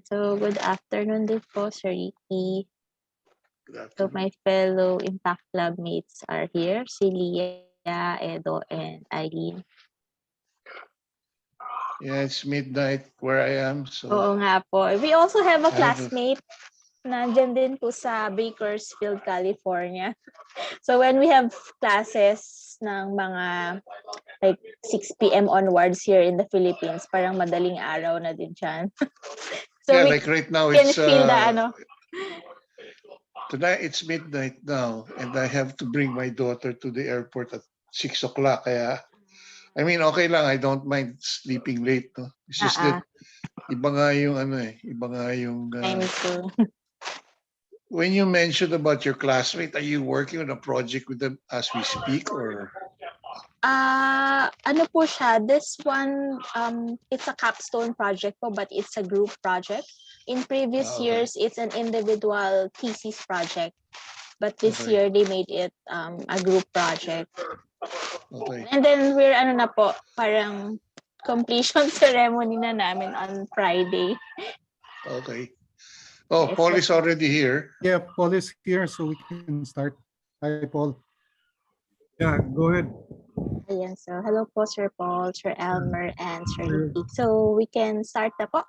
So, good afternoon din po, Sir Ricky. Good So, afternoon. my fellow Impact Club mates are here, si Leah, Edo, and Eileen. Yeah, it's midnight where I am, so Oo nga po. We also have a I have a, classmate na dyan din po sa Bakersfield, California. So, when we have classes ng mga like 6 p.m. onwards here in the Philippines, parang madaling araw na din dyan. So, yeah, we like right now can it's feel the tonight it's midnight now, and I have to bring my daughter to the airport at 6 o'clock. Kaya, I mean, okay lang. I don't mind sleeping late. No? It's just that iba nga yung iba nga yung time to. when you mentioned about your classmate, are you working on a project with them as we speak, or? Ano po siya, this one, it's a capstone project po, but it's a group project. In previous Okay. years, it's an individual thesis project. But this Okay. year, they made it a group project. Okay. And then, we're ano na po, parang completion ceremony na namin on Friday. Okay. Oh, Yes, Paul is already here. Yeah, Paul is here, so we can start. Hi, Paul. Yeah, go ahead. Ayan, so hello po, Sir Paul, Sir Elmer, and Sir Ricky. So, we can start na po.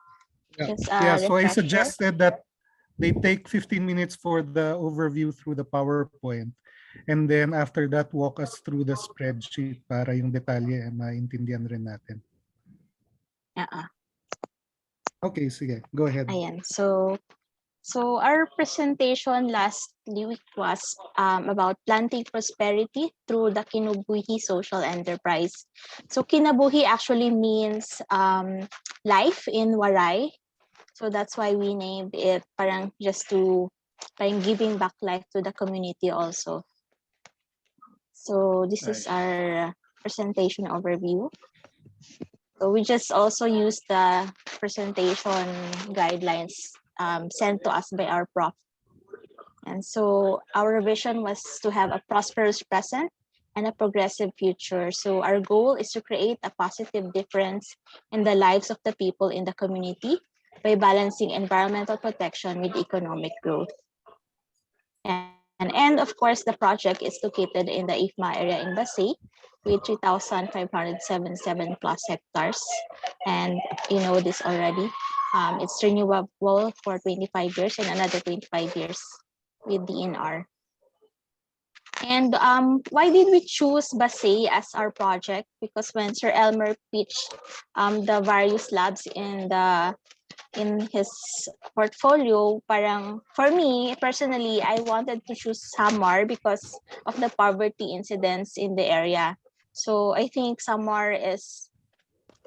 Yeah. Just, Yeah, so I refresher. suggested that they take 15 minutes for the overview through the PowerPoint. And then after that, walk us through the spreadsheet para yung detalye maintindihan rin natin. Okay, sige. Go ahead. Ayan, so our presentation last week was about planting prosperity through the Kinabuhi social enterprise. So Kinabuhi actually means life in Waray. So that's why we named it parang just to parang giving back life to the community also. So this is our presentation overview. So we just also use the presentation guidelines sent to us by our prof. And so our vision was to have a prosperous present and a progressive future. So our goal is to create a positive difference in the lives of the people in the community by balancing environmental protection with economic growth. And of course, the project is located in the IFMA area in Basay with 3,577 plus hectares. And you know this already. It's renewable for 25 years and another 25 years with DNR. And why did we choose Basay as our project? Because when Sir Elmer pitched the various labs in his portfolio, parang for me personally, I wanted to choose Samar because of the poverty incidence in the area. So I think Samar is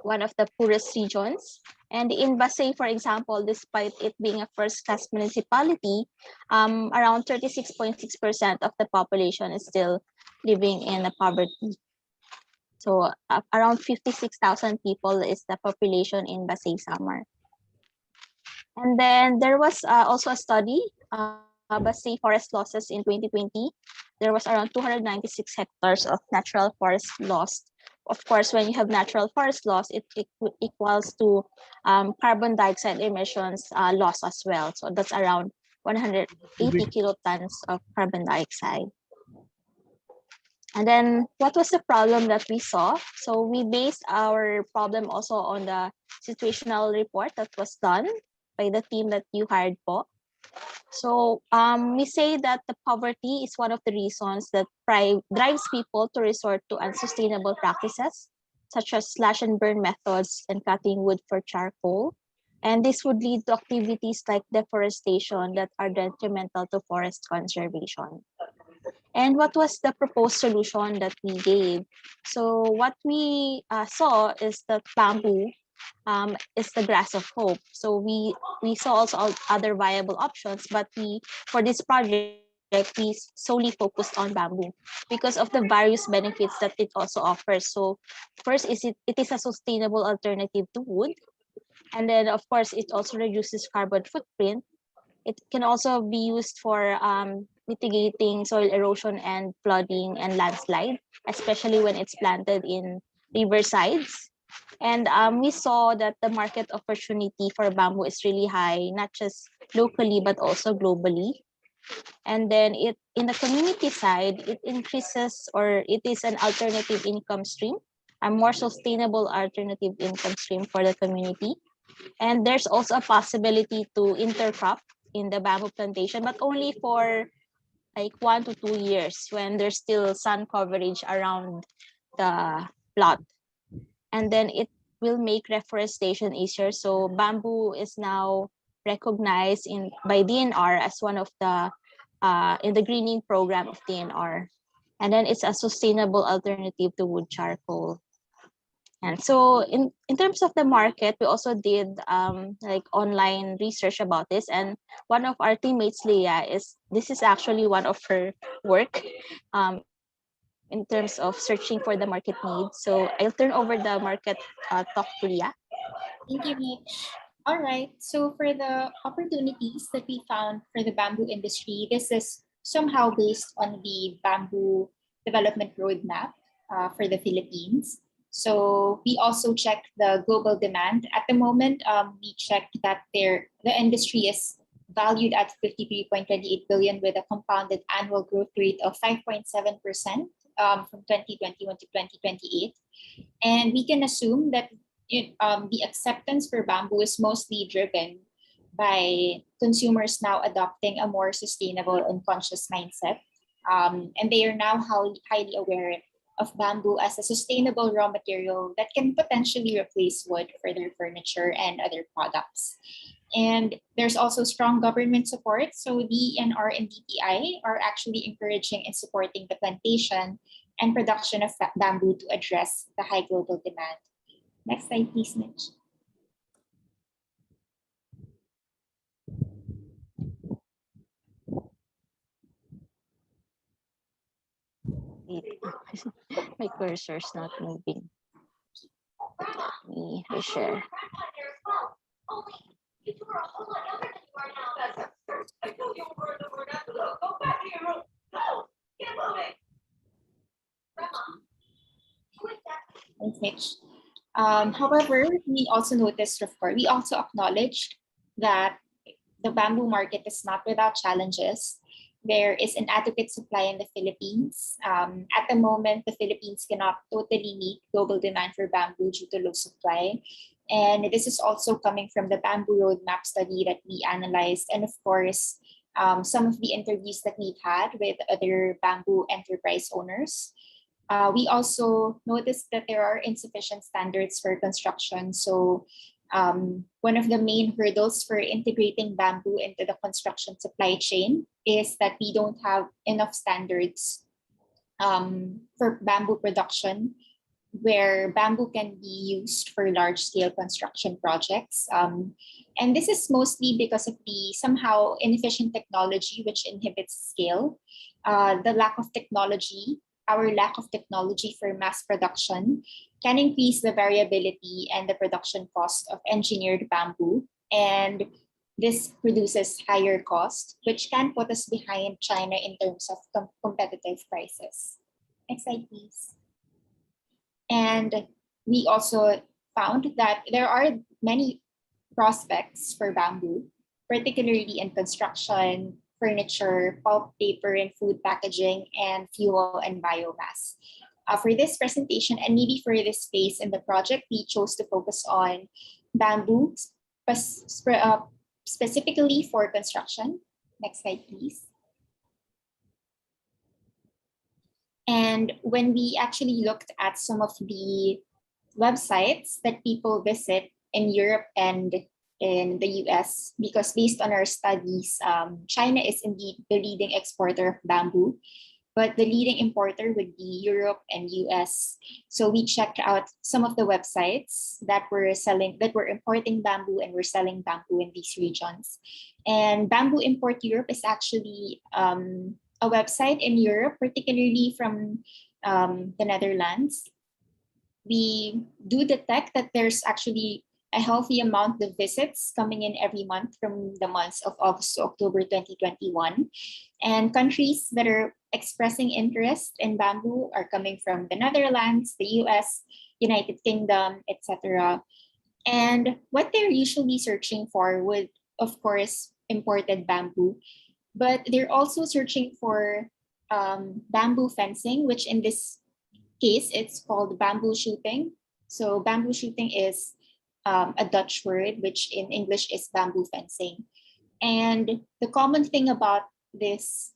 one of the poorest regions. And in Basay, for example, despite it being a first-class municipality, around 36.6% of the population is still living in poverty. So around 56,000 people is the population in Basay Samar. And then there was also a study, Basay forest losses in 2020. There was around 296 hectares of natural forest lost. Of course, when you have natural forest loss, it equals to carbon dioxide emissions loss as well. So that's around 180 kilotons of carbon dioxide. And then what was the problem that we saw? So we based our problem also on the situational report that was done by the team that you hired po. So we say that the poverty is one of the reasons that drives people to resort to unsustainable practices, such as slash and burn methods and cutting wood for charcoal. And this would lead to activities like deforestation that are detrimental to forest conservation. And what was the proposed solution that we gave? So what we saw is that bamboo is the grass of hope. So we saw also other viable options, but for this project we solely focused on bamboo because of the various benefits that it also offers. So first is it is a sustainable alternative to wood, and then of course it also reduces carbon footprint. It can also be used for mitigating soil erosion and flooding and landslide, especially when it's planted in riversides. And we saw that the market opportunity for bamboo is really high, not just locally, but also globally. And then it in the community side, it increases, or it is an alternative income stream, a more sustainable alternative income stream for the community. And there's also a possibility to intercrop in the bamboo plantation, but only for like 1 to 2 years when there's still sun coverage around the plot. And then it will make reforestation easier. So bamboo is now recognized by DNR as one of the in the greening program of DNR. And then it's a sustainable alternative to wood charcoal. And so in terms of the market, we also did like online research about this. And one of our teammates, Leah, this is actually one of her work in terms of searching for the market needs. So I'll turn over the market talk to Leah. Thank you, Mitch. All right, so for the opportunities that we found for the bamboo industry, this is somehow based on the bamboo development roadmap for the Philippines. So we also checked the global demand. At the moment, we checked that the industry is valued at 53.28 billion with a compounded annual growth rate of 5.7% from 2021 to 2028. And we can assume that the acceptance for bamboo is mostly driven by consumers now adopting a more sustainable and conscious mindset. And they are now highly aware of bamboo as a sustainable raw material that can potentially replace wood for their furniture and other products. And there's also strong government support. So DENR and DTI are actually encouraging and supporting the plantation and production of bamboo to address the high global demand. Next slide, please, Mitch. My cursor's not moving. Let me reshare. Thanks, Mitch. However, we also noticed, of course, we also acknowledged that the bamboo market is not without challenges. There is inadequate supply in the Philippines. At the moment, the Philippines cannot totally meet global demand for bamboo due to low supply. And this is also coming from the bamboo roadmap study that we analyzed. And of course, some of the interviews that we've had with other bamboo enterprise owners. We also noticed that there are insufficient standards for construction. So one of the main hurdles for integrating bamboo into the construction supply chain is that we don't have enough standards for bamboo production where bamboo can be used for large-scale construction projects. And this is mostly because of the somehow inefficient technology which inhibits scale, the lack of technology. Our lack of technology for mass production can increase the variability and the production cost of engineered bamboo. And this produces higher cost, which can put us behind China in terms of competitive prices. Next slide, please. And we also found that there are many prospects for bamboo, particularly in construction, furniture, pulp, paper, and food packaging, and fuel and biomass. For this presentation, and maybe for this phase in the project, we chose to focus on bamboo, specifically for construction. Next slide, please. And when we actually looked at some of the websites that people visit in Europe and in the US, because based on our studies, China is indeed the leading exporter of bamboo, but the leading importer would be Europe and US. So we checked out some of the websites that were importing bamboo and were selling bamboo in these regions. And Bamboo Import Europe is actually a website in Europe, particularly from the Netherlands. We do detect that there's actually a healthy amount of visits coming in every month from the months of August to October 2021. And countries that are expressing interest in bamboo are coming from the Netherlands, the US, United Kingdom, etc. And what they're usually searching for would, of course, imported bamboo, but they're also searching for bamboo fencing, which in this case, it's called bamboo shooting. So bamboo shooting is a Dutch word, which in English is bamboo fencing. And the common thing about these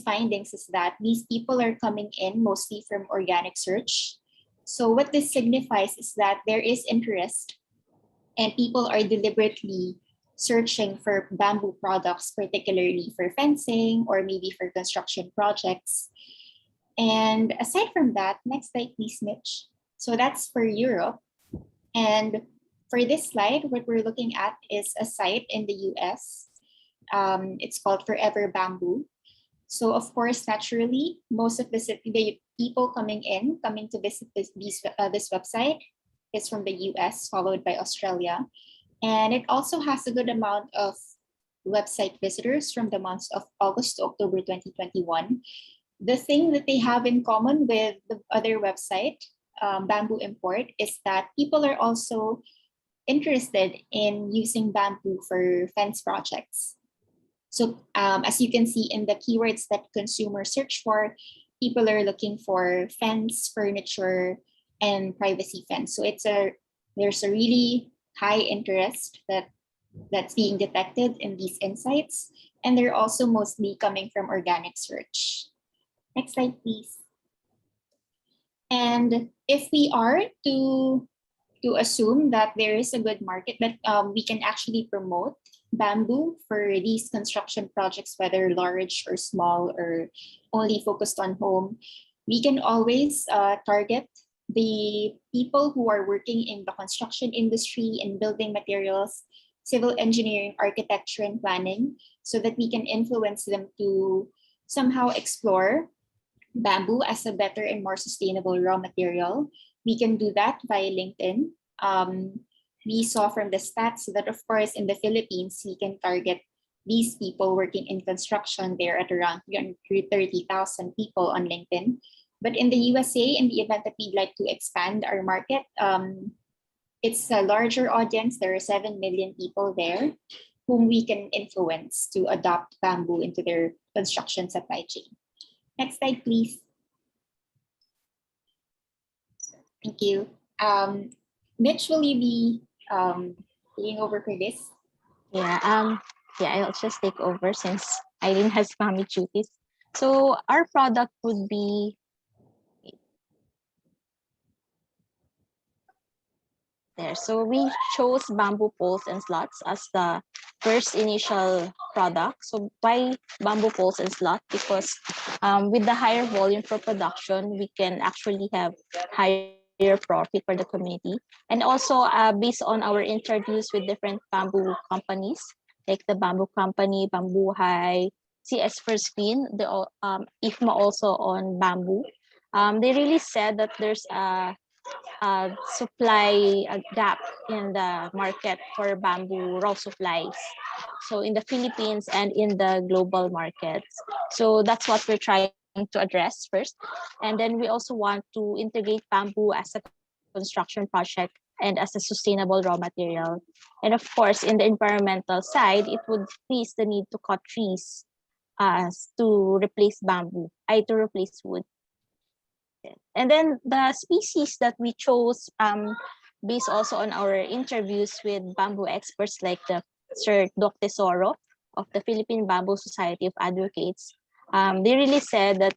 findings is that these people are coming in mostly from organic search. So what this signifies is that there is interest and people are deliberately searching for bamboo products, particularly for fencing or maybe for construction projects. And aside from that, next slide, please, Mitch. So that's for Europe. And for this slide, what we're looking at is a site in the US. It's called Forever Bamboo. So of course, naturally, most of the people coming to visit this website is from the US, followed by Australia. And it also has a good amount of website visitors from the months of August to October 2021. The thing that they have in common with the other website, Bamboo Import, is that people are also interested in using bamboo for fence projects. So as you can see in the keywords that consumers search for, people are looking for fence, furniture, and privacy fence. So there's a really high interest that's being detected in these insights, and they're also mostly coming from organic search. Next slide, please. And if we are to assume that there is a good market, that we can actually promote bamboo for these construction projects, whether large or small or only focused on home, we can always target the people who are working in the construction industry and building materials, civil engineering, architecture, and planning, so that we can influence them to somehow explore bamboo as a better and more sustainable raw material. We can do that via LinkedIn. We saw from the stats that, of course, in the Philippines, we can target these people working in construction. They're at around 330,000 people on LinkedIn. But in the USA, in the event that we'd like to expand our market, it's a larger audience. There are 7 million people there whom we can influence to adopt bamboo into their construction supply chain. Next slide, please. Thank you. Mitch, will you be taking over for this? Yeah, I'll just take over since Eileen has mommy duties. So our product would be there. So we chose bamboo poles and slots as the first initial product. So why bamboo poles and slot? Because with the higher volume for production, we can actually have higher profit for the community. And also based on our interviews with different bamboo companies, like the Bamboo Company, Bamboo High, CS First Green, the IFMA also on bamboo. They really said that there's a supply gap in the market for bamboo raw supplies. So in the Philippines and in the global markets. So that's what we're trying to address first. And then we also want to integrate bamboo as a construction project and as a sustainable raw material. And of course, in the environmental side, it would decrease the need to cut trees to replace to replace wood. And then the species that we chose, based also on our interviews with bamboo experts like the Sir Doc Tesoro of the Philippine Bamboo Society of Advocates, they really said that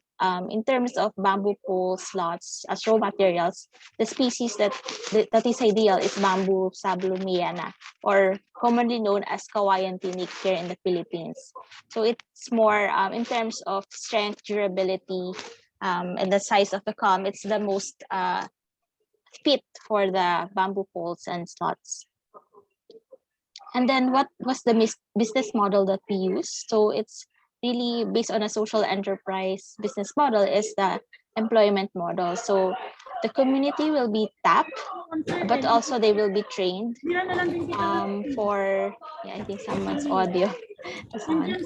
in terms of bamboo pole slots as raw materials, the species that is ideal is Bamboo sablumiana, or commonly known as Kawayan Tinik here in the Philippines. So it's more in terms of strength, durability, and the size of the column, it's the most fit for the bamboo poles and slots. And then what was the business model that we use? So it's really based on a social enterprise business model is the employment model. So the community will be tapped, but also they will be trained for, I think someone's audio is on.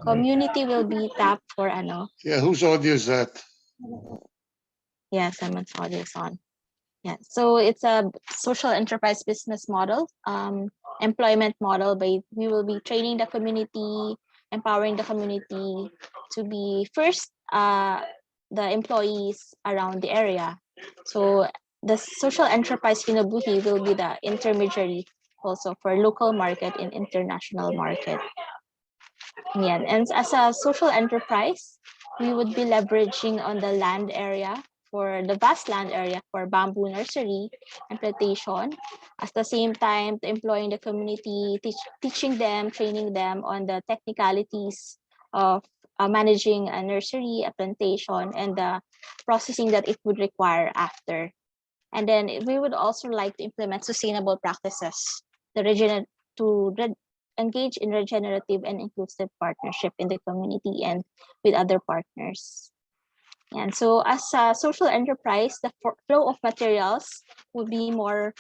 Community will be tapped for Yeah, whose audio is that? Yeah, Simon's audio is on. Yeah, so it's a social enterprise business model, employment model. By we will be training the community, empowering the community to be first the employees around the area. So the social enterprise Kinabuhi will be the intermediary also for local market and international market. Yeah, and as a social enterprise, we would be leveraging on the land area for the vast land area for bamboo nursery and plantation. At the same time, employing the community, teaching them, training them on the technicalities of managing a nursery, a plantation, and the processing that it would require after. And then we would also like to implement sustainable practices, the region to engage in regenerative and inclusive partnership in the community and with other partners. And so as a social enterprise, the flow of materials would be more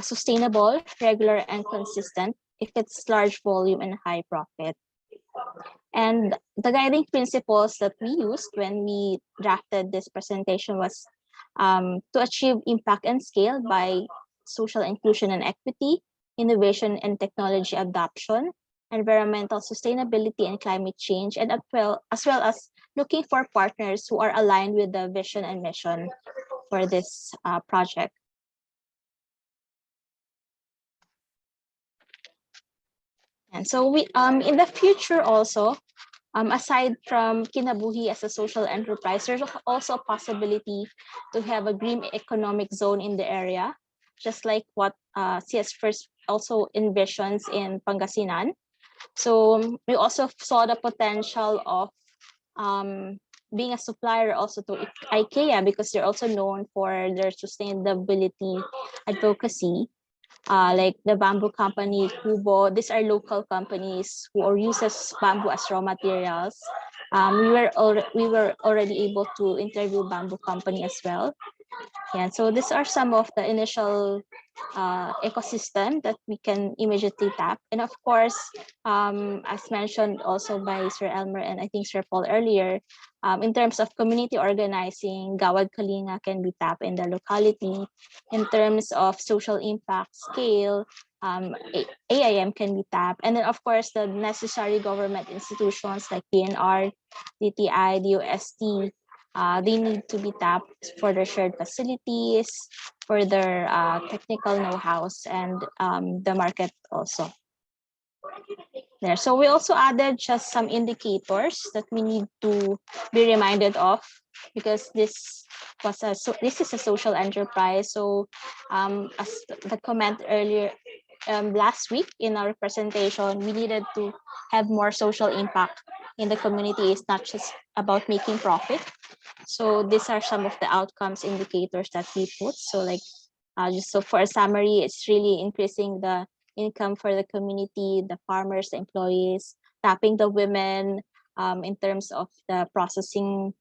sustainable, regular, and consistent if it's large volume and high profit. And the guiding principles that we used when we drafted this presentation was to achieve impact and scale by social inclusion and equity, innovation and technology adoption, environmental sustainability and climate change, and as well as looking for partners who are aligned with the vision and mission for this project. And so we in the future also, aside from Kinabuhi as a social enterprise, there's also a possibility to have a green economic zone in the area, just like what CS First also envisions in Pangasinan. So we also saw the potential of being a supplier also to IKEA because they're also known for their sustainability advocacy. Like the bamboo company Kubo, these are local companies who uses bamboo as raw materials. We were already able to interview bamboo company as well. Yeah, so these are some of the initial ecosystem that we can immediately tap. And of course, as mentioned also by Sir Elmer and I think Sir Paul earlier, in terms of community organizing, Gawad Kalinga can be tapped in the locality. In terms of social impact scale, AIM can be tapped. And then of course, the necessary government institutions like PNR, DTI, DOST, they need to be tapped for their shared facilities, for their technical know-hows, and the market also. There. So we also added just some indicators that we need to be reminded of because this is a social enterprise. So as the comment earlier last week in our presentation, we needed to have more social impact in the community. It's not just about making profit. So these are some of the outcomes indicators that we put. So like just so for a summary, it's really increasing the income for the community, the farmers, the employees, tapping the women in terms of the processing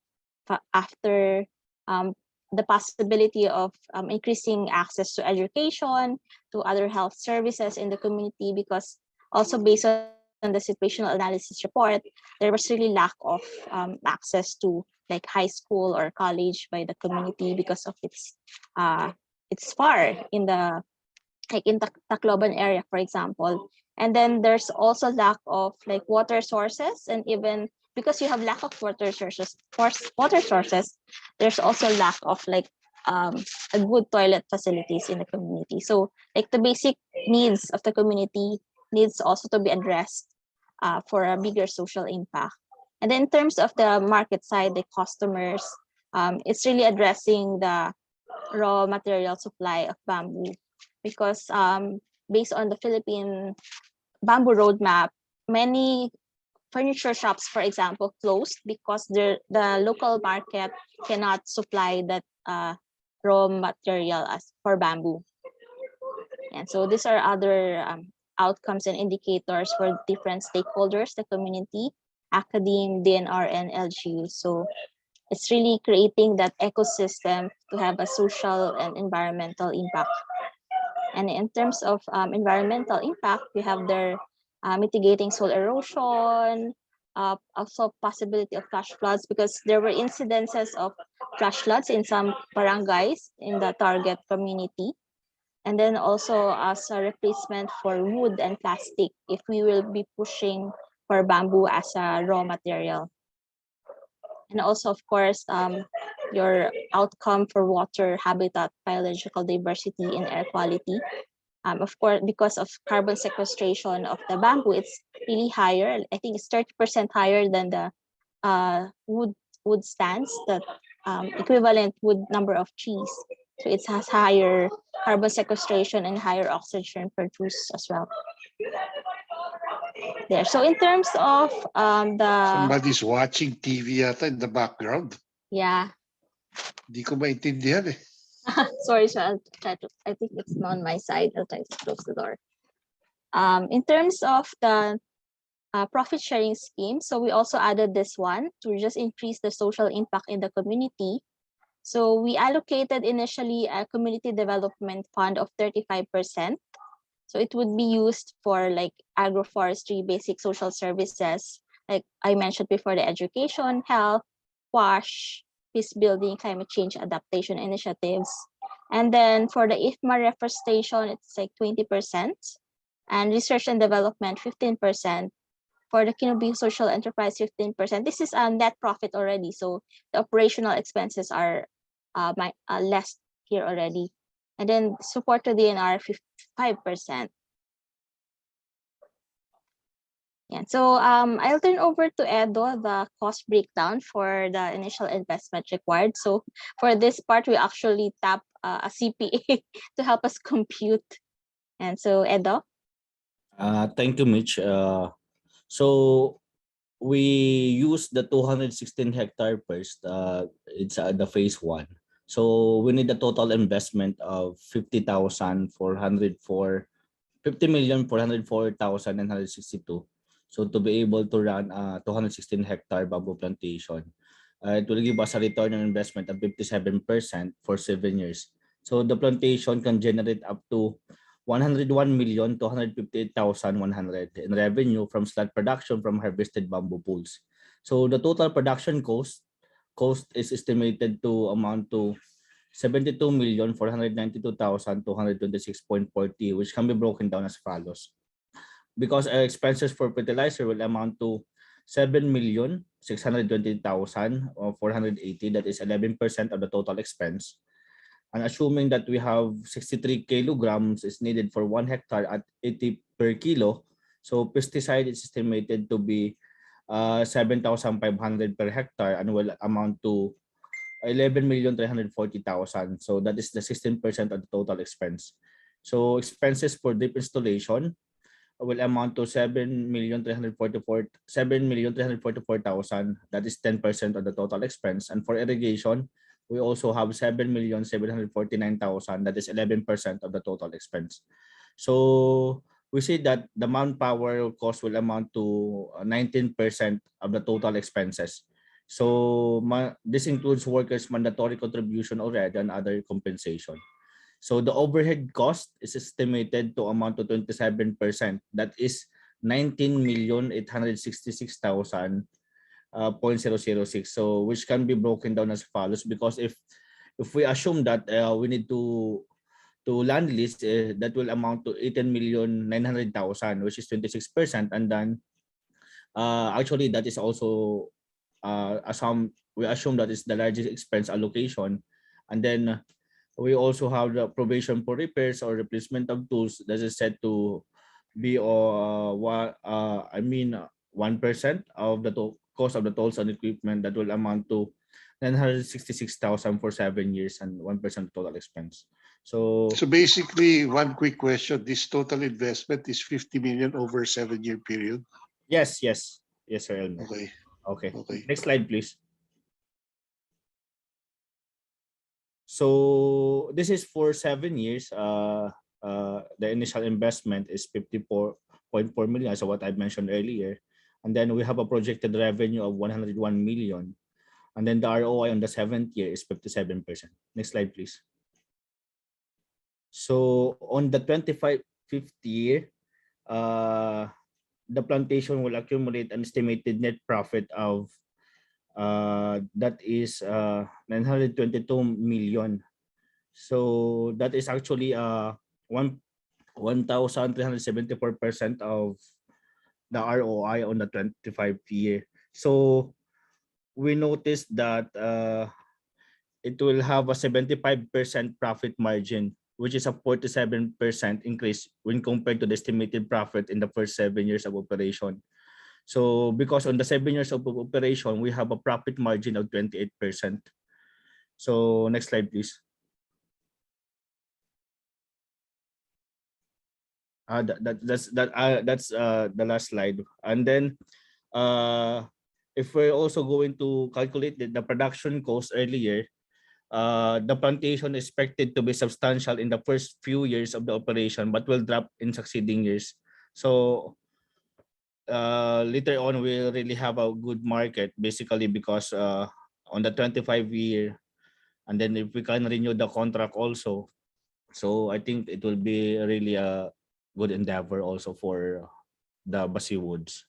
after the possibility of increasing access to education, to other health services in the community, because also based on the situational analysis report, there was really lack of access to like high school or college by the community because of it's far in the like in the Tacloban area, for example. And then there's also lack of like water sources, and even because you have lack of water sources, there's also lack of like a good toilet facilities in the community. So like the basic needs of the community needs also to be addressed for a bigger social impact. And then in terms of the market side, the customers, it's really addressing the raw material supply of bamboo, because based on the Philippine bamboo roadmap, many furniture shops, for example, closed because the local market cannot supply that raw material as for bamboo. And so these are other outcomes and indicators for different stakeholders, the community, academe, DNR, and LGU. So it's really creating that ecosystem to have a social and environmental impact. And in terms of environmental impact, we have their mitigating soil erosion, also possibility of flash floods, because there were incidences of trash lots in some barangays in the target community. And then also as a replacement for wood and plastic if we will be pushing for bamboo as a raw material. And also, of course, your outcome for water, habitat, biological diversity, and air quality. Of course, because of carbon sequestration of the bamboo, it's really higher. I think it's 30% higher than the wood stands, the equivalent wood number of trees. So it has higher carbon sequestration and higher oxygen produced as well. There. So in terms of Somebody's watching TV yata in the background. yeah. Di ko maintindihan eh. Sorry, so I'll try to, I think it's on my side. I'll try to close the door. In terms of the profit sharing scheme, so we also added this one to just increase the social impact in the community. So we allocated initially a community development fund of 35%. So it would be used for like agroforestry, basic social services, like I mentioned before, the education, health, WASH, peace building, climate change adaptation initiatives. And then for the IFMA reforestation, it's like 20%, and research and development 15%. For the Kinubi social enterprise 15%. This is a net profit already, so the operational expenses are less here already. And then support to DNR 5%. Yeah, so I'll turn over to Edo the cost breakdown for the initial investment required. So for this part, we actually tap a CPA to help us compute. And so Edo. Thank you, Mitch. So we use the 216 hectare first. It's the phase 1. So we need a total investment of 50,404,962. So to be able to run a 216 hectare bamboo plantation, it will give us a return on investment of 57% for 7 years. So the plantation can generate up to 101,258,100 in revenue from slot production from harvested bamboo poles. So the total production cost is estimated to amount to 72,492,226.40, which can be broken down as follows. Because our expenses for fertilizer will amount to 7,620,480, that is 11% of the total expense. And assuming that we have 63 kilograms is needed for 1 hectare at 80 per kilo, so pesticide is estimated to be 7,500 per hectare and will amount to 11,340,000. So that is the 16% of the total expense. So expenses for drip installation will amount to 7,344,000. That is 10% of the total expense. And for irrigation, we also have 7,749,000. That is 11% of the total expense. So we see that the manpower cost will amount to 19% of the total expenses. So this includes workers' mandatory contribution already and other compensation. So the overhead cost is estimated to amount to 27%. That is 19,866,000. 0.006, so which can be broken down as follows, because if we assume that we need to land lease, that will amount to 18,900,000, which is 26%, and then actually that is also we assume that is the largest expense allocation. And then we also have the provision for repairs or replacement of tools that is set to be 1% of the cost of the tools and equipment, that will amount to 966,000 for 7 years and 1% total expense. So basically, one quick question: this total investment is 50 million over a 7-year period. yes, sir. Elmer. Okay. Okay. Next slide, please. So this is for 7 years. The initial investment is 54.4 million, so what I mentioned earlier. And then we have a projected revenue of 101 million. And then the ROI on the 7th year is 57%. Next slide, please. So on the 25th year, the plantation will accumulate an estimated net profit of That is 922 million. So that is actually 1,374% of the ROI on the 25 year. So we noticed that it will have a 75% profit margin, which is a 47% increase when compared to the estimated profit in the first 7 years of operation. So because on the 7 years of operation, we have a profit margin of 28%. So next slide, please. That's the last slide. And then if we're also going to calculate the production cost earlier, the plantation is expected to be substantial in the first few years of the operation, but will drop in succeeding years. So later on, we'll really have a good market, basically because on the 25-year, and then if we can renew the contract also, so I think it will be really a good endeavor also for the Basi Woods.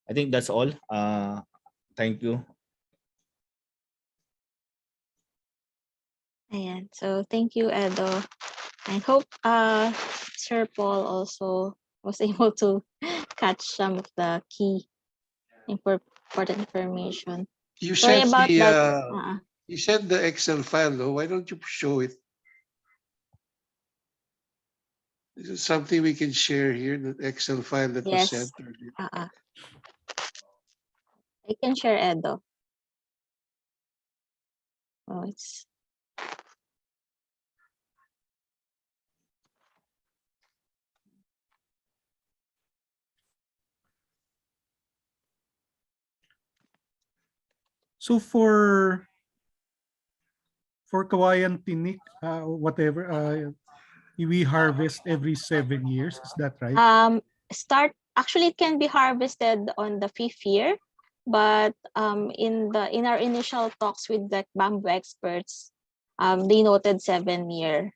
I think that's all. Thank you. Ayan. So thank you, Edo. I hope Sir Paul also was able to catch some of the key important information. You Sorry sent about the that. you sent the Excel file, though. Why don't you show it? Is it something we can share here? The Excel file that was Yes. sent earlier. I can share, Edo. Oh, it's So for Kawayan Tinik, whatever, we harvest every 7 years. Is that right? actually it can be harvested on the 5th year, but in our initial talks with the bamboo experts, they noted 7 year.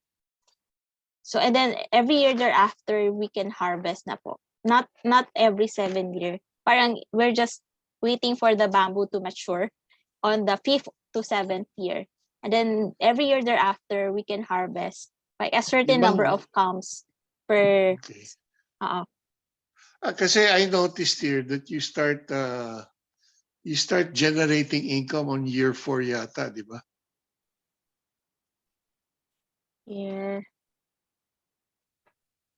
So and then every year thereafter we can harvest na po. Not every 7 year. Parang we're just waiting for the bamboo to mature on the 5th to 7th year. And then every year thereafter we can harvest like a certain number of combs per Okay. Kasi Kasi I noticed here that you start generating income on year 4 yata, di ba? year.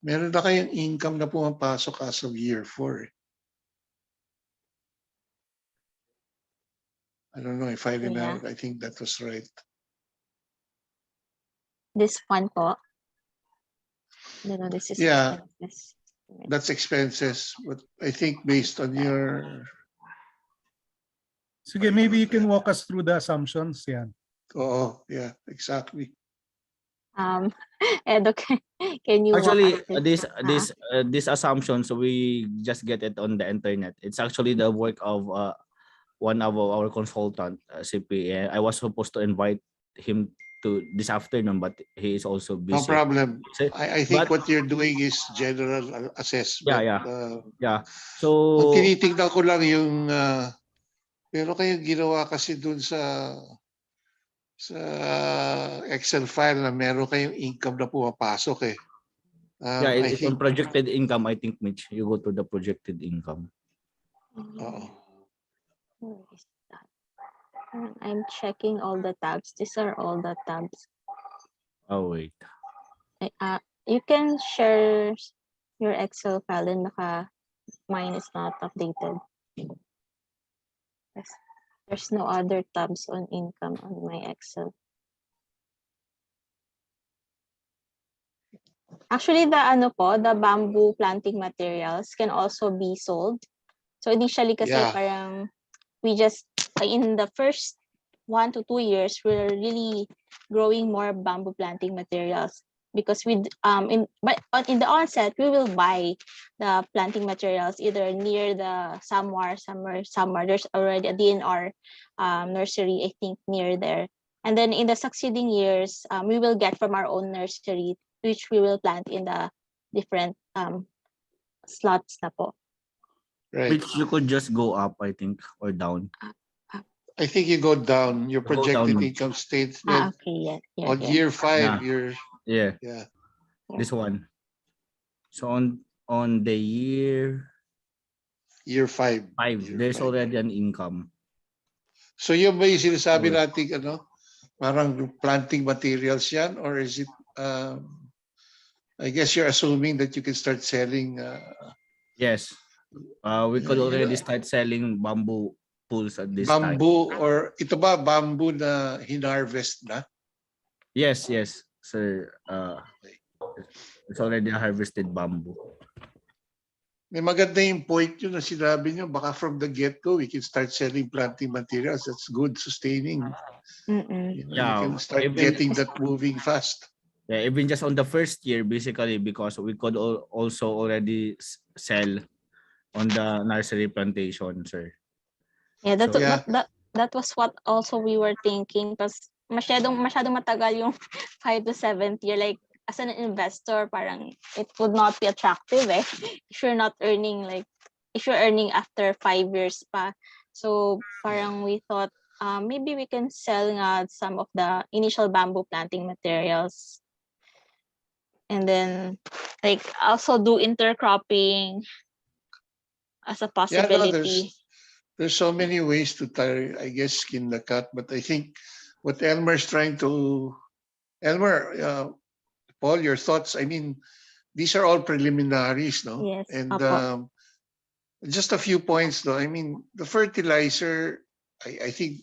Meron na kayong income na pumapasok as of year 4. I don't know if I remember. I think that was right. This one po. No, this is Yeah. expenses. That's expenses, but I think based on your Sige, maybe you can walk us through the assumptions. Yan. oh yeah, exactly. Edo, can you Actually, walk us these assumptions, we just get it on the internet. It's actually the work of one of our consultant, CPA. I was supposed to invite him to this afternoon, but he is also busy. No problem. So, I think but- what you're doing is general assessment. Yeah. So Ang tinitignan ko lang yung pero kayong ginawa kasi dun sa Excel file na meron kayong income na pumapasok eh. yeah, I it's on think projected income. I think, Mitch, you go to the projected income. Where is that? I'm checking all the tabs. These are all the tabs. Oh wait. You can share your Excel file and mine is not updated. Yes. There's no other tabs on income on my Excel. Actually, the bamboo planting materials can also be sold. So initially kasi Yeah. parang we just in the first 1 to 2 years we're really growing more bamboo planting materials because in the onset we will buy the planting materials either near the somewhere there's already a DNR nursery, I think, near there, and then in the succeeding years we will get from our own nursery, which we will plant in the different slots na po. right. Which you could just go up, I think, or down. I think you go down. Your Go projected down. income statement Okay, yeah, on yeah. year 5. Yeah. You're Yeah, yeah. this one. So on the year Year 5. 5, Year there's 5. already an income. So yung ba yung sinasabi Or- natin parang planting materials yan, or is it I guess you're assuming that you can start selling Yes. We could you know, already start selling bamboo pools at this time. bamboo, or ito ba bamboo na hinarvest na? Yes, sir. It's already a harvested bamboo. May maganda yung point yun na sinabi nyo, baka from the get-go, we can start selling planting materials. That's good, sustaining. Mm-mm. You Yeah, can start even- getting that moving fast. Yeah, even just on the first year, basically, because we could also already sell on the nursery plantation, sir. Yeah, So- that was what also we were thinking, because masyadong matagal yung 5 to 7th year. Like, as an investor, parang it would not be attractive if you're not earning, like, if you're earning after 5 years pa. So parang we thought maybe we can sell nga some of the initial bamboo planting materials, and then like also do intercropping as a Yeah, no, possibility. there's so many ways to try, I guess, skin the cat. But I think what Elmer's trying to, Paul, your thoughts. I mean, these are all preliminaries, no? Yes, And opo. just a few points, though. I mean, the fertilizer. I think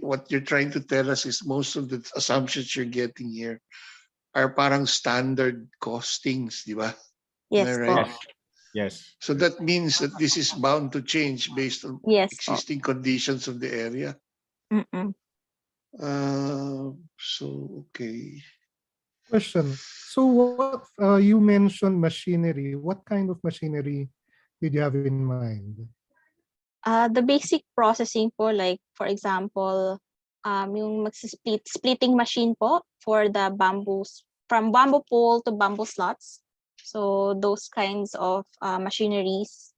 what you're trying to tell us is most of the assumptions you're getting here are parang standard costings, di ba? Yes, Am I po. right? Yes. So that means that this is bound to change based on Yes, po. existing conditions of the area. Mm-mm. So okay. Question. So what you mentioned machinery. What kind of machinery did you have in mind? The basic processing po, like for example, yung splitting machine po for the bamboos, from bamboo pole to bamboo slots. So those kinds of machineries,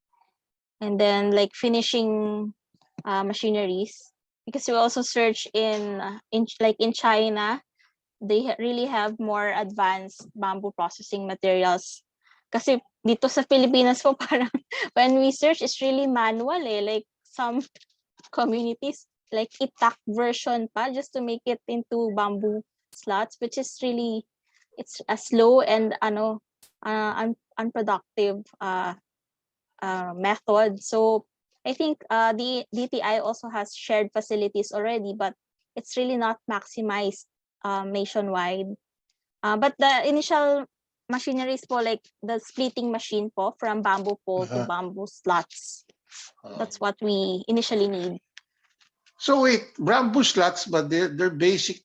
and then like finishing machineries, because we also search in China, they really have more advanced bamboo processing materials. Kasi dito sa Pilipinas po, parang when we search, it's really manual like some communities like itak version pa just to make it into bamboo slots, which is really, it's a slow and unproductive method. So I think the DTI also has shared facilities already, but it's really not maximized nationwide. But the initial machineries po, like the splitting machine po from bamboo pole to bamboo slots. That's what we initially need. So wait, bamboo slots, but they're basic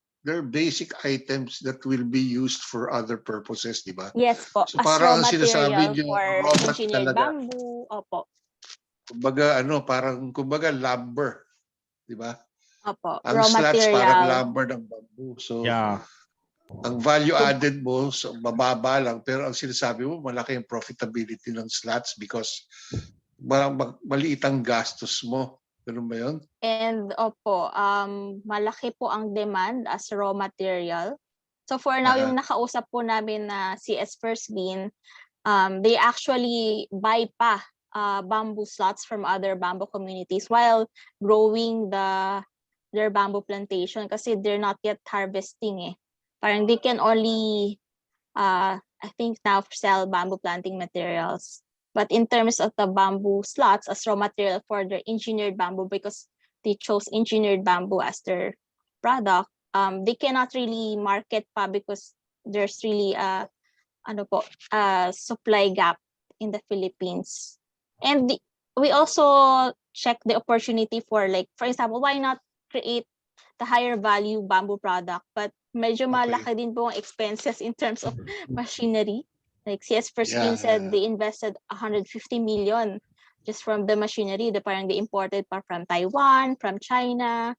items that will be used for other purposes, di ba? Yes po, So as parang raw ang sinasabi material niyo, for raw mat engineered talaga. bamboo. Opo. Kumbaga lumber, di ba? Opo, Ang raw slats parang material. lumber ng bamboo. So Yeah. ang value added mo so mababa lang, pero ang sinasabi mo malaki ang profitability ng slats because maliit ang gastos mo. Ganun ba yun? And opo, malaki po ang demand as raw material. So for now, yung nakausap po namin na CS First Bean, they actually buy pa bamboo slots from other bamboo communities while growing their bamboo plantation, kasi they're not yet harvesting Parang they can only, I think now, sell bamboo planting materials. But in terms of the bamboo slots as raw material for their engineered bamboo, because they chose engineered bamboo as their product, they cannot really market pa because there's really a supply gap in the Philippines. And we also check the opportunity for, like, for example, why not create the higher value bamboo product, but medyo malaki din po ang expenses in terms of machinery. Like CS First Bean said, they invested 150 million just from the machinery. Parang they imported pa from Taiwan, from China.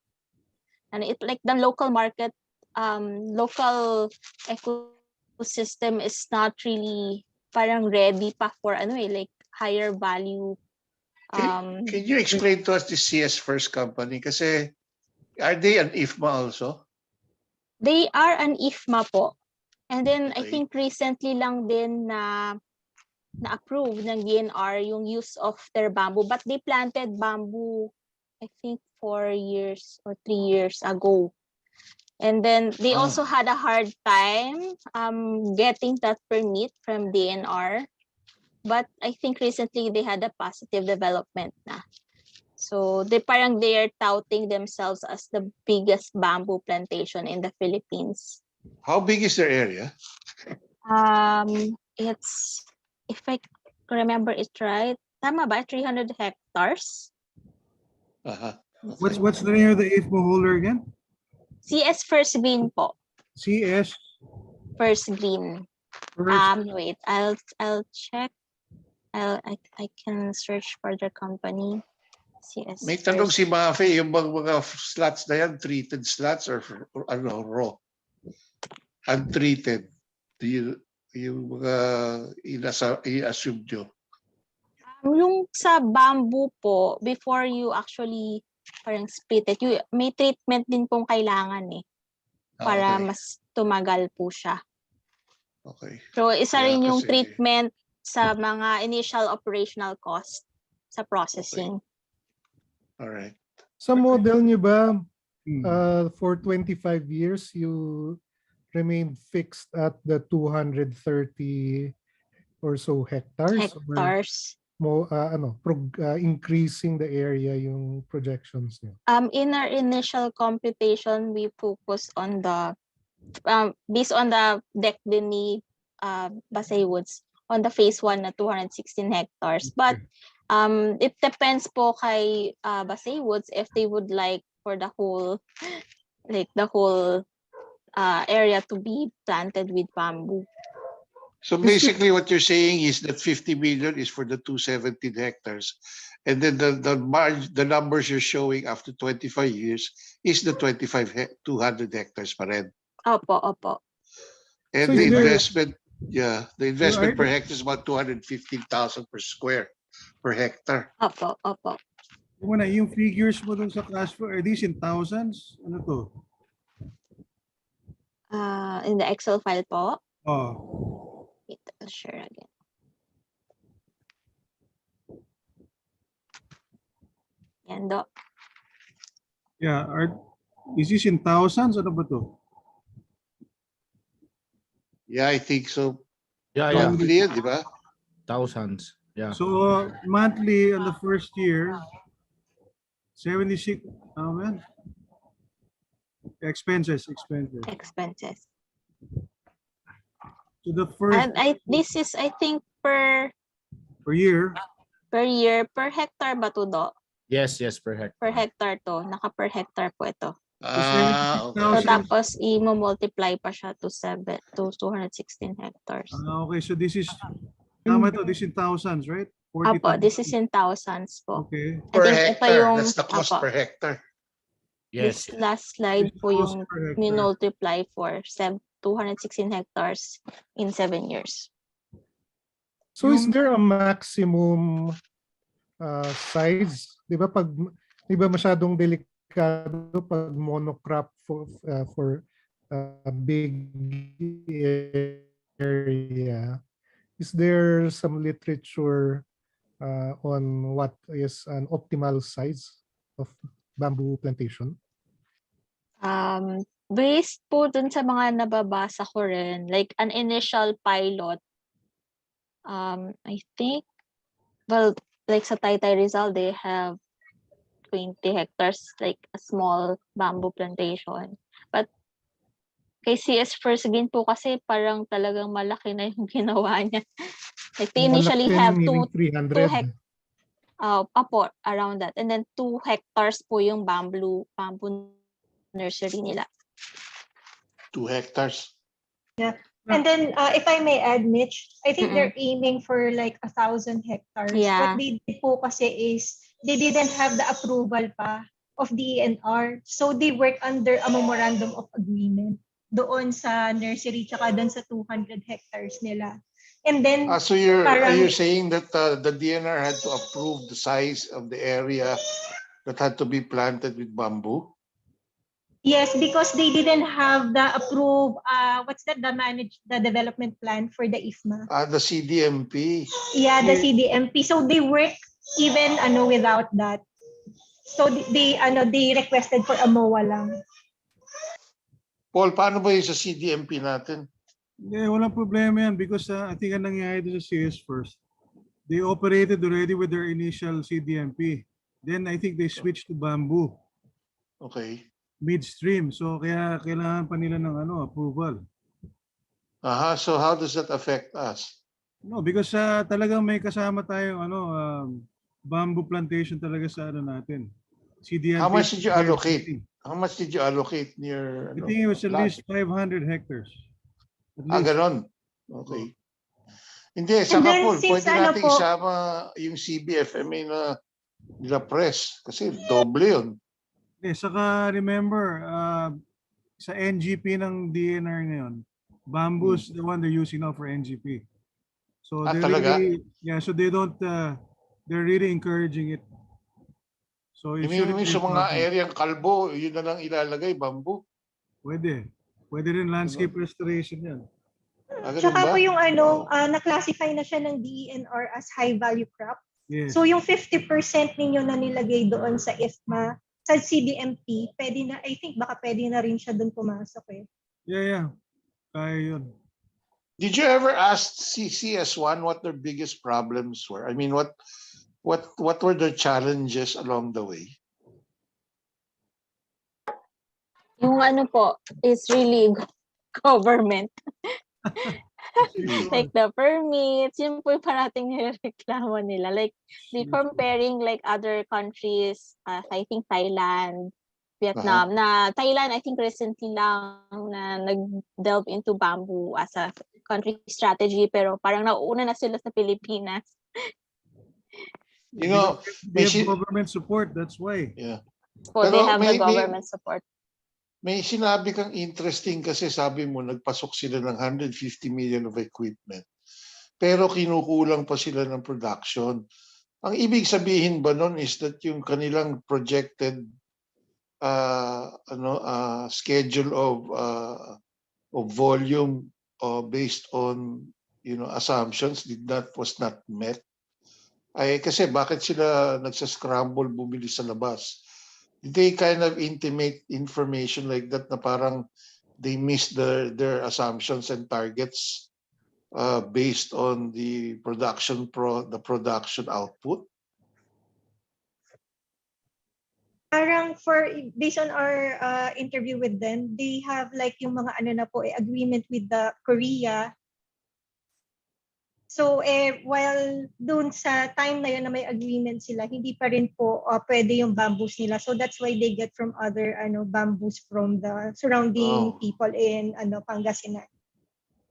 And it, like, the local market, local ecosystem is not really parang ready pa for like higher value. Can you explain to us the CS First company? Kasi Are they an IFMA also? They are an IFMA po. And then I Okay. think recently lang din na-approve ng DNR yung use of their bamboo, but they planted bamboo I think 4 years or 3 years ago. And then they also had a hard time getting that permit from DNR. But I think recently they had a positive development na. So they are touting themselves as the biggest bamboo plantation in the Philippines. How big is their area? It's, if I remember it right, tama ba? 300 hectares? Uh-huh. What's the name of the IFMA holder again? CS First Green po. CS First Green. First. Wait, I'll check. I can search for the company. CS May tanong First. si Mafe, yung mga slots na yan, treated slots or ano, raw? Untreated. Yung mga i-assume nyo. Yung sa bamboo po, before you actually parang split it, may treatment din pong kailangan para Okay. mas tumagal po siya. Okay. So isa Yeah, rin yung kasi- treatment sa mga initial operational cost sa processing. All right. Sa model niyo ba, Hmm. for 25 years, you remained fixed at the 230 or so hectares? Or Hectares. increasing the area yung projections niyo? In our initial computation, we focus on the based on the deck din ni Basay Woods on the phase 1 na 216 hectares. But it depends po kay Basay Woods if they would like for the whole area to be planted with bamboo. So basically what you're saying is that 50 million is for the 217 hectares. And then the numbers you're showing after 25 years is the 200 hectares pa rin. Opo. And So the is there- investment, the investment are- per hectare is about 215,000 per hectare. Opo. Muna, yung figures mo dun sa cash flow, are these in thousands? Ano to? In the Excel file po. Oh, Wait, I'll share again. Yan do. yeah. Is this in thousands? Ano ba to? Yeah, I think so. Yeah, yeah. Monthly yan, di ba? Thousands. Yeah. So, monthly on the first year, 76, oh man. Expenses. Expenses. So the first And this is, I think, per year, year, per hectare ba to do? Yes, per hectare. Per hectare to. Naka per hectare po ito. Ah, So 76,000. tapos i-multiply pa siya to 216 hectares. Okay, so this is, tama to, this is in thousands, right? Apo, 40,000. this is in thousands po. Okay. I per think ito hectare. yung, That's the cost apo, per hectare. Yes. this last slide po Cost yung per hectare. minultiply for 216 hectares in 7 years. So is there a maximum size? Di ba masyadong delikado pag monocrop for a big area? Is there some literature on what is an optimal size of bamboo plantation? Based po dun sa mga nababasa ko rin, like an initial pilot, I think, well, like sa Taytay Rizal, they have 20 hectares, like a small bamboo plantation. But kay CS First Green po kasi parang talagang malaki na yung ginawa niya. Like they initially Malaki, have meaning 300. apo, around that. And then 2 hectares po yung bamboo nursery nila. 2 hectares. And then, if I may add, Mitch, I think Mm-mm. they're aiming for like 1,000 hectares. Yeah. What they did po kasi is, they didn't have the approval pa of DENR. So they work under a memorandum of agreement doon sa nursery tsaka doon sa 200 hectares nila. And then, So are Parang- you saying that the DNR had to approve the size of the area that had to be planted with bamboo? Yes, because they didn't have the approved, the development plan for the IFMA. The CDMP. Yeah, the CDMP. So they work even without that. So they requested for a MOA lang. Paul, paano ba yung sa CDMP natin? Yeah, walang problema yan because I think ang nangyayari doon sa CS First, they operated already with their initial CDMP. Then I think they switched to bamboo Okay. midstream. So kaya kailangan pa nila ng approval. So how does that affect us? No, because talagang may kasama tayong bamboo plantation talaga sa natin. CDMP. How much did you allocate? How much did you allocate near? I think it was at least 500 hectares. At least. Ganon. Okay. Hindi, And saka then Paul, since pwede natin isama yung CBFMA na nila press kasi doble yun. Saka remember, sa NGP ng DNR ngayon, bamboo is the one they're using now for NGP. So they talaga? so they don't, they're really encouraging it. So it Yung shouldn't be sa a mga problem. areang kalbo, yun na lang ilalagay, bamboo. Pwede. Pwede rin landscape restoration yan. Ganun Tsaka ba? po yung na-classify na siya ng DENR as high value crop. Yes. So yung 50% ninyo na nilagay doon sa IFMA, sa CDMP, pwede na, I think baka pwede na rin siya doon pumasok eh. Yeah. Kaya yun. Did you ever ask CCS1 what their biggest problems were? I mean, what were their challenges along the way? Yung po is really government. Like the permits, yun po yung parating nireklamo nila. Like, they comparing like other countries, I think Thailand, Vietnam, na Thailand, I think recently lang na nag-delve into bamboo as a country strategy, pero parang nauuna na sila sa Pilipinas. You know, they have government support, that's why. Yeah. So they have the government support. May sinabi kang interesting kasi sabi mo nagpasok sila ng 150 million of equipment. Pero kinukulang pa sila ng production. Ang ibig sabihin ba nun is that yung kanilang projected schedule of volume based on assumptions was not met? Ay kasi bakit sila nagsa-scramble bumili sa labas? Did they kind of intimate information like that na parang they missed their assumptions and targets based on the production output? Parang based on our interview with them, they have like yung mga agreement with the Korea. So while dun sa time na yun na may agreement sila, hindi pa rin po pwede yung bamboos nila. So that's why they get from other bamboos from the surrounding people in Pangasinan.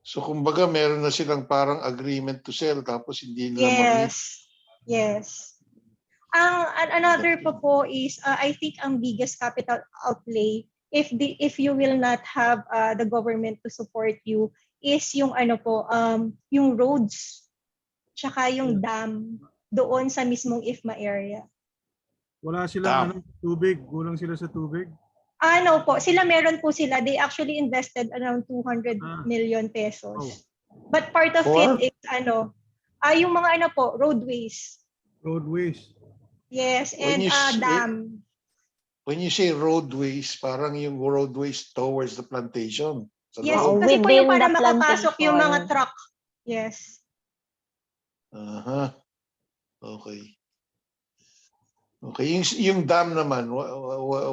So kumbaga meron na silang parang agreement to sell tapos hindi nila Yes. Another po is I think ang biggest capital outlay if you will not have the government to support you is yung yung roads tsaka yung dam doon sa mismong IFMA area. Wala silang tubig, kulang sila sa tubig. Sila meron po sila. They actually invested around 200 million pesos. But part of it is yung mga roadways. Roadways. Yes, and dam. When you say roadways, parang yung roadways towards the plantation. Yes, kasi po yung para makapasok yung mga truck. Yes. Okay. Okay, yung dam naman, what